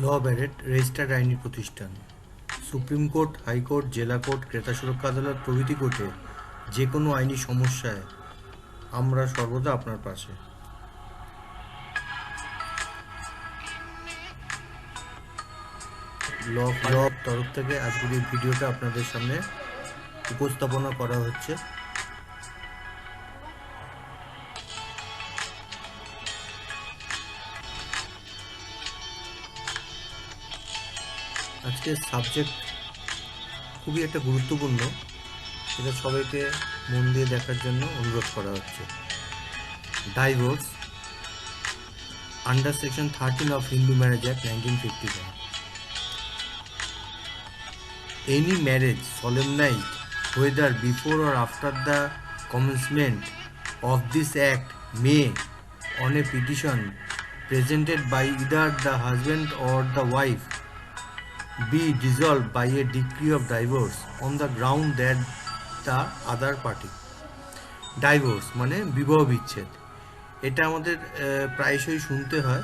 ল Barrett registered আইনি প্রতিষ্ঠান। Supreme court, high court, জেলা কোর্ট, ক্রেতা সুরক্ষা আদালত প্রভৃতি কোর্টে যে কোনো আইনি সমস্যায় আমরা সর্বদা আপনার পাশে। ল ফার্মের তরফ থেকে আজকের এই ভিডিওটা আপনাদের সামনে উপস্থাপনা করা হচ্ছে। আজকের সাবজেক্ট খুবই একটা গুরুত্বপূর্ণ, এটা সবাইকে মন দিয়ে দেখার জন্য অনুরোধ করা হচ্ছে। Divorce under section 13 of Hindu Marriage Act 1951. Any marriage solemnized whether before or after the commencement of this act may, on a petition presented by either the husband or the wife, be dissolved by a decree of divorce on the ground that the other party. Divorce মানে বিবাহ বিচ্ছেদ। এটা আমাদের প্রায়শই শুনতে হয়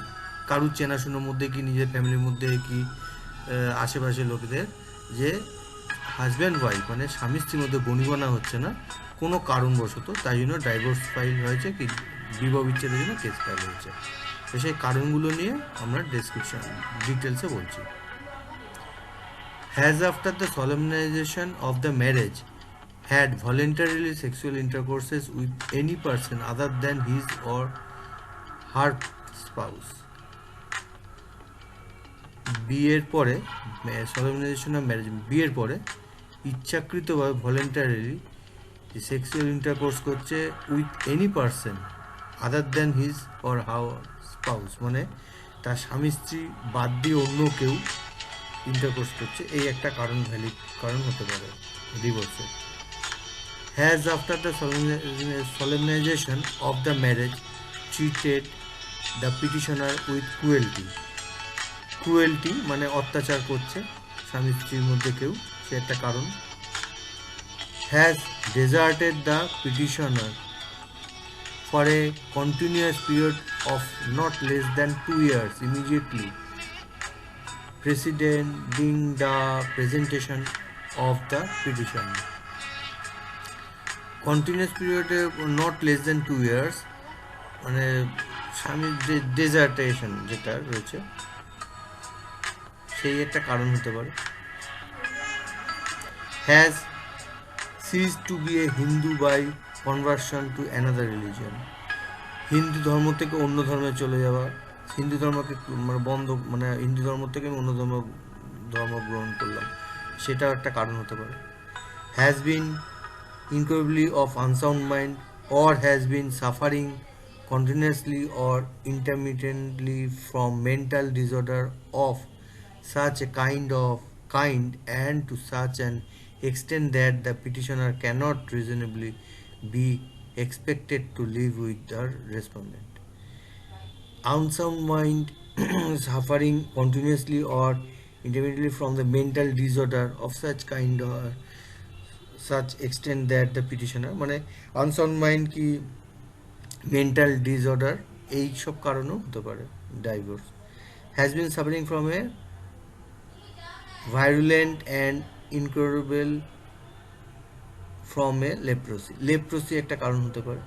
কারুর চেনাশোনার মধ্যে কি নিজের ফ্যামিলির মধ্যে কি আশেপাশের লোকেদের, যে হাজব্যান্ড ওয়াইফ মানে স্বামী স্ত্রীর মধ্যে বনিবনা হচ্ছে না কোনো কারণবশত, তাই জন্য ডাইভোর্স ফাইল হয়েছে, কি বিবাহ বিচ্ছেদের জন্য কেস ফাইল হয়েছে। তো সেই কারণগুলো নিয়ে আমরা ডিটেলসে বলছি। Has after the solemnization of the marriage had voluntarily sexual intercourses with any person other than his or her spouse. বিয়ের পরে solemnization of marriage, বিয়ের পরে ইচ্ছাকৃতভাবে ভলেন্টারিলি সেক্সুয়াল ইন্টারকোর্স করছে with any person other than his or হাওয়ার spouse, মানে তার স্বামী স্ত্রী বাদ দিয়ে অন্য কেউ ইন্টারকোর্স করছে, এই একটা ভ্যালিড কারণ হতে পারে ডিভোর্সের। Has after the solemnization of the marriage treated the petitioner with cruelty মানে অত্যাচার করছে স্বামী স্ত্রীর মধ্যে কেউ, সে একটা কারণ। Has deserted the petitioner for a continuous period of not less than 2 years immediately preceding the presentation of the petition. Continuous পিরিয়ডে নট লেস দেন 2 years মানে স্বামীর যে ডেজার্টেশন যেটা রয়েছে সেই একটা কারণ হতে পারে। Has ceased to be a Hindu by conversion to another religion, হিন্দু ধর্ম থেকে অন্য ধর্মে চলে যাওয়া, হিন্দু ধর্মকে মানে বন্ধ, মানে হিন্দু ধর্ম থেকে আমি অন্য ধর্ম গ্রহণ করলাম, সেটাও একটা কারণ হতে পারে। Has bin incurably of unsound mind or has been suffering continuously or intermittently from mental disorder of such a kind and to such an extent that the petitioner cannot reasonably be expected to live with the respondent. Unsound mind suffering continuously or intermittently from the mental disorder of such kind or such extent that the petitioner মানে unsound mind কি mental disorder এই সব কারণও হতে পারে divorce. Has been suffering from a violent and incurable from a leprosy একটা কারণ হতে পারে।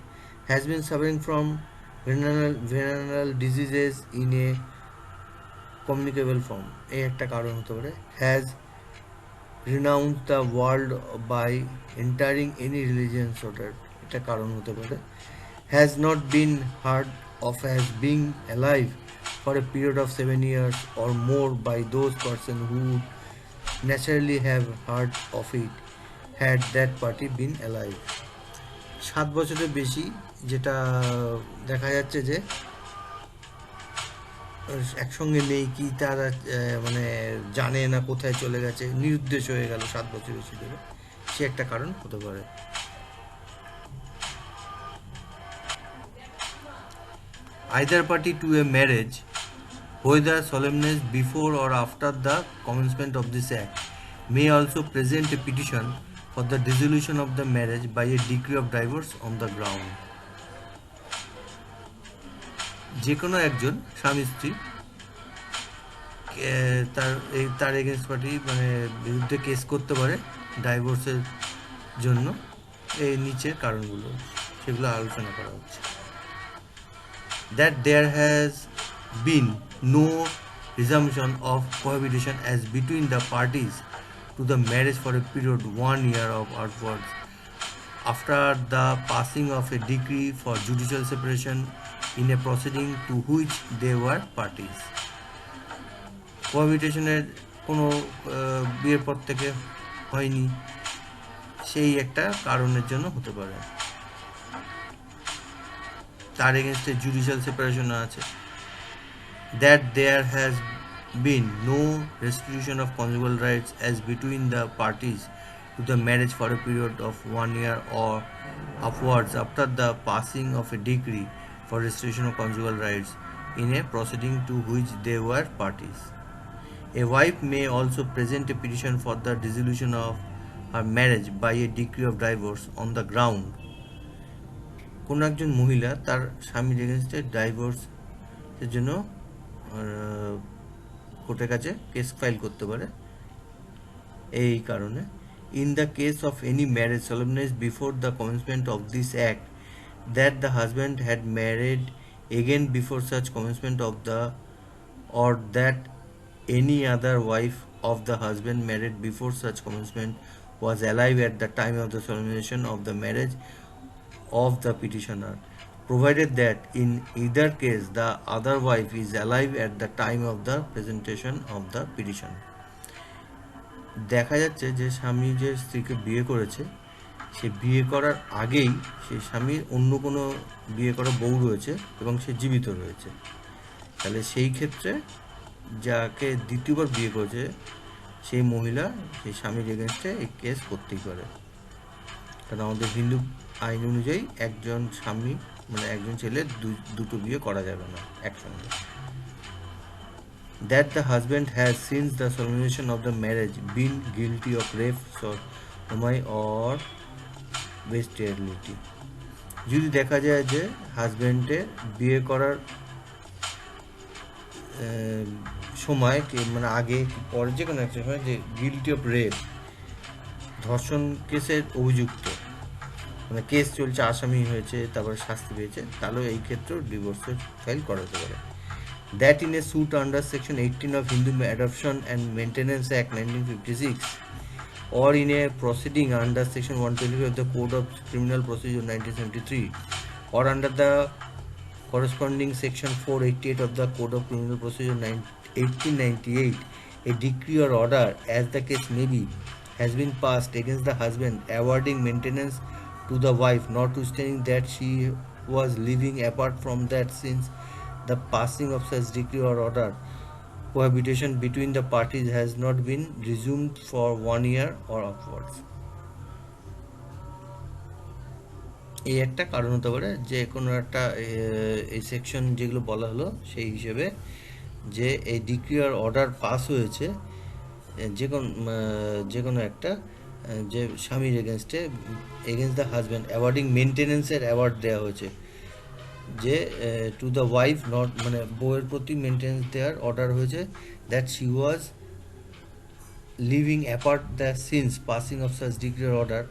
Has been suffering from venereal diseases in a communicable form, এই একটা কারণ হতে পারে। Has renounce the world by entering any religion order, এটা কারণ হতে পারে। has not been heard of as being alive for a period of 7 years or more by those persons who would naturally have heard of it had that party been alive. 7 বছরের বেশি, যেটা দেখা যাচ্ছে যে একসঙ্গে নেই কি তারা মানে জানে না কোথায় চলে গেছে, নিরুদ্দেশ হয়ে গেল 7 বছর বেশি ধরে, সে একটা কারণ হতে পারে। Either party to a marriage, whether solemnized before or after the commencement of this act, may also present a petition for the dissolution of the marriage by a decree of divorce on the ground. যে কোনো একজন স্বামী স্ত্রী তার against party মানে বিরুদ্ধে case করতে পারে ডাইভোর্সের জন্য। এই নিচের কারণগুলো সেগুলো আলোচনা করা হচ্ছে। That there has been no resumption of cohabitation as between the parties to the marriage for a period 1 year of upwards after the passing of a decree for judicial separation in a proceeding to which they were parties. কোহাবিটেশনের কোনো বিয়ের পর থেকে হয়নি, সেই একটা কারণের জন্য হতে পারে। তার এগেনস্টে জুডিশিয়াল সেপারেশন আছে। That there has been no restitution of conjugal rights as between the parties to the marriage for a period of 1 year or upwards after the passing of a decree for restoration of conjugal rights in a proceeding to which they were parties. A wife may also present a petition for the dissolution of her marriage by a decree of divorce on the ground কোনো একজন মহিলা তার স্বামীর এগেনস্টে ডাইভোর্সের জন্য কোর্টের কাছে case file করতে পারে এই কারণে। In the case of any marriage solemnized before the commencement of this act, that the husband had married again before such commencement of the, or that any other wife of the husband married before such commencement was alive at the time of the solemnization of the marriage of the petitioner, provided that in either case the other wife is alive at the time of the presentation of the petition. দেখা যাচ্ছে যে স্বামী যে স্ত্রীকে বিয়ে করেছে সে বিয়ে করার আগেই সে স্বামীর অন্য কোনো বিয়ে করা বউ রয়েছে এবং সে জীবিত রয়েছে, তাহলে সেই ক্ষেত্রে যাকে দ্বিতীয়বার বিয়ে করেছে সেই মহিলা সেই স্বামীর এগেনস্টে এই কেস করতেই পারে। কারণ আমাদের হিন্দু আইন অনুযায়ী একজন স্বামী মানে একজন ছেলে দুটো বিয়ে করা যাবে না একসঙ্গে। That the husband has since the solemnization of the marriage been guilty of rape, sodomy or bestiality. যদি দেখা যায় যে হাজব্যান্ডের বিয়ে করার সময় মানে আগে পরে যে কোনো একটা সময় যে গিল্টি অফ রেপ ধর্ষণ কেসের অভিযুক্ত মানে কেস চলছে, আসামি হয়েছে, তারপরে শাস্তি পেয়েছে, তাহলে এই ক্ষেত্রেও ডিভোর্সের ফাইল করা যেতে পারে। That in a suit under Section 18 of Hindu Adoption and Maintenance Act 1956 or in a proceeding under Section 125 of the Code of Criminal Procedure 1973 or under the corresponding Section 488 of the Code of Criminal Procedure 1898, a decree or order, as the case may be, has been passed against the husband awarding maintenance to the wife, notwithstanding that she was living apart from that since the passing of such decree or order, cohabitation between the parties has not been resumed for 1 year or upwards. এই একটা কারণ হতে পারে যে কোনো একটা এই section যেগুলো বলা হলো সেই হিসেবে যে এই ডিক্রি আর অর্ডার পাস হয়েছে যে কোনো একটা যে স্বামীর এগেনস্ট দ্য হাজব্যান্ড অ্যাওয়ার্ডিং মেনটেন্যান্সের অ্যাওয়ার্ড দেওয়া হয়েছে যে টু দ্য ওয়াইফ নট মানে বউয়ের প্রতি মেনটেন্যান্স দেওয়ার অর্ডার হয়েছে that she was living apart the since passing of such decree order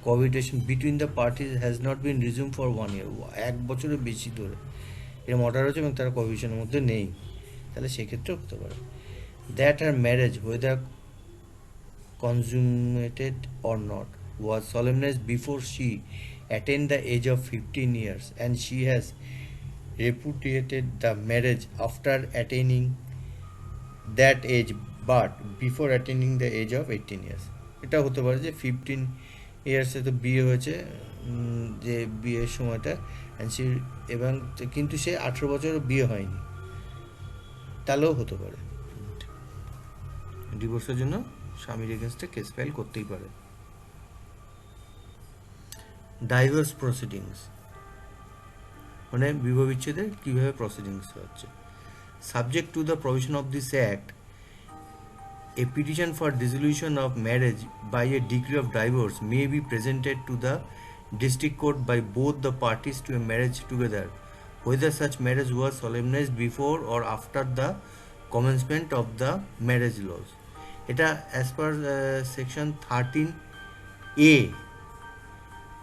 cohabitation between the parties has not been resume for 1 year, 1 বছরের বেশি ধরে এরকম অর্ডার হয়েছে এবং তারা কোহাবিটেশনের মধ্যে নেই, তাহলে সেক্ষেত্রেও হতে পারে। দ্যাট আর marriage whether consummated or not was solemnized before she attained the age of 15 years and she has repudiated the marriage after attaining that age but before attaining the age of 18 years. এটা হতে পারে যে 15 ইয়ার্সে তো বিয়ে হয়েছে যে বিয়ের সময়টা এবং কিন্তু সে 18 বছরও বিয়ে হয়নি, তাহলেও হতে পারে ডিভোর্সের জন্য স্বামীর এগেনস্টে কেস ফাইল করতেই পারে। ডাইভোর্স প্রসিডিংস মানে বিবাহ বিচ্ছেদের কীভাবে প্রসিডিংস হচ্ছে। Subject to the provision of this act, a petition for dissolution of marriage by a decree of divorce may be presented to the district court by both the parties to a marriage together, whether such marriage was solemnized before or after the commencement of the marriage laws. এটা as per section 13A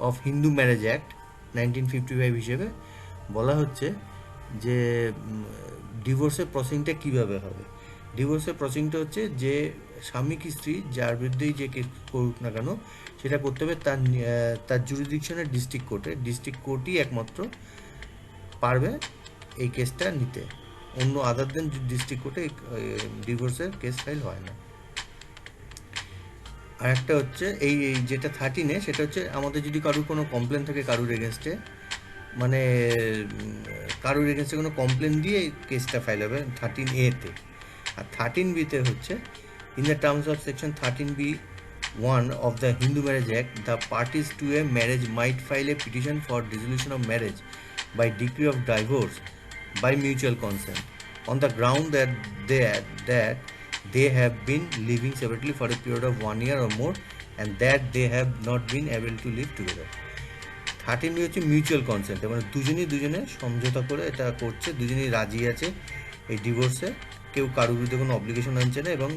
of Hindu Marriage Act 1955 হিসেবে বলা হচ্ছে যে ডিভোর্সের প্রসিডিংটা কীভাবে হবে। ডিভোর্সের প্রসিডিংটা হচ্ছে যে স্বামী কি স্ত্রী যার বিরুদ্ধেই যে কেস করুক না কেন সেটা করতে হবে তার জুরিডিকশনের ডিস্ট্রিক্ট কোর্টই একমাত্র পারবে এই কেসটা নিতে। অন্য আদার দেন ডিস্ট্রিক্ট কোর্টে ডিভোর্সের কেস ফাইল হয় না। আর একটা হচ্ছে এই যেটা 13A, সেটা হচ্ছে আমাদের যদি কারুর কোনো কমপ্লেন থাকে কারুর এগেনস্টে, মানে কারুর এগেনস্টে কোনো কমপ্লেন দিয়ে কেসটা ফাইল হবে 13A-তে। আর 13B-তে হচ্ছে in the terms of section 13B(1) of the Hindu Marriage Act, the parties to a marriage might file a petition for dissolution of marriage by decree of divorce by mutual consent on the ground that they have been living separately for a period of 1 year or more and that they have not been able to live together. 13B হচ্ছে mutual consent, মানে দুজনে সমঝোতা করে এটা করছে, দুজনেই রাজি আছে এই ডিভোর্সে, কেউ কারোর বিরুদ্ধে কোনো অব্লিগেশন আনছে না এবং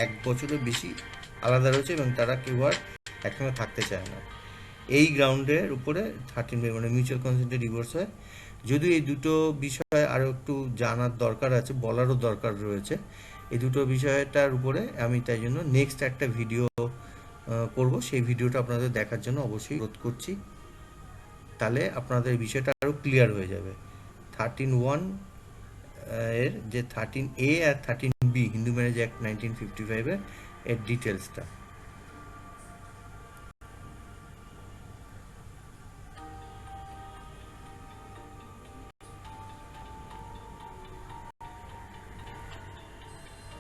1 বছরের বেশি আলাদা রয়েছে এবং তারা কেউ আর একসঙ্গে থাকতে চায় না। এই গ্রাউন্ডের উপরে 13B মানে মিউচুয়াল কনসেন্টে ডিভোর্স হয়। যদিও এই দুটো বিষয় আরও একটু জানার দরকার আছে, বলারও দরকার রয়েছে এই দুটো বিষয়টার উপরে, আমি তাই জন্য নেক্সট একটা ভিডিও করব, সেই ভিডিওটা আপনাদের দেখার জন্য অবশ্যই অনুরোধ করছি, তাহলে আপনাদের বিষয়টা আরও ক্লিয়ার হয়ে যাবে। 13(1) এর যে 13A আর 13B হিন্দু ম্যারেজ অ্যাক্ট 1955 এর ডিটেলসটা।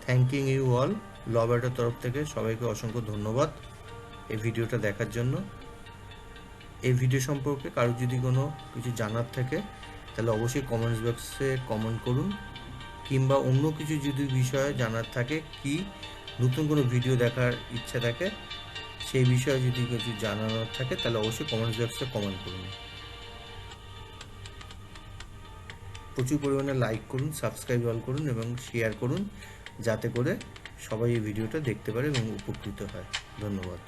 থ্যাংকিং ইউ অল, ল ব্যাটার তরফ থেকে সবাইকে অসংখ্য ধন্যবাদ এই ভিডিওটা দেখার জন্য। এই ভিডিও সম্পর্কে কারো যদি কোনো কিছু জানার থাকে তাহলে অবশ্যই কমেন্টস বক্সে কমেন্ট করুন, কিংবা অন্য কিছু যদি বিষয়ে জানার থাকে, কি নতুন কোনো ভিডিও দেখার ইচ্ছা থাকে, সেই বিষয়ে যদি কিছু জানানোর থাকে তাহলে অবশ্যই কমেন্টস বক্সে কমেন্ট করুন। প্রচুর পরিমাণে লাইক করুন, সাবস্ক্রাইব অল করুন এবং শেয়ার করুন, যাতে করে সবাই এই ভিডিওটা দেখতে পারে এবং উপকৃত হয়। ধন্যবাদ।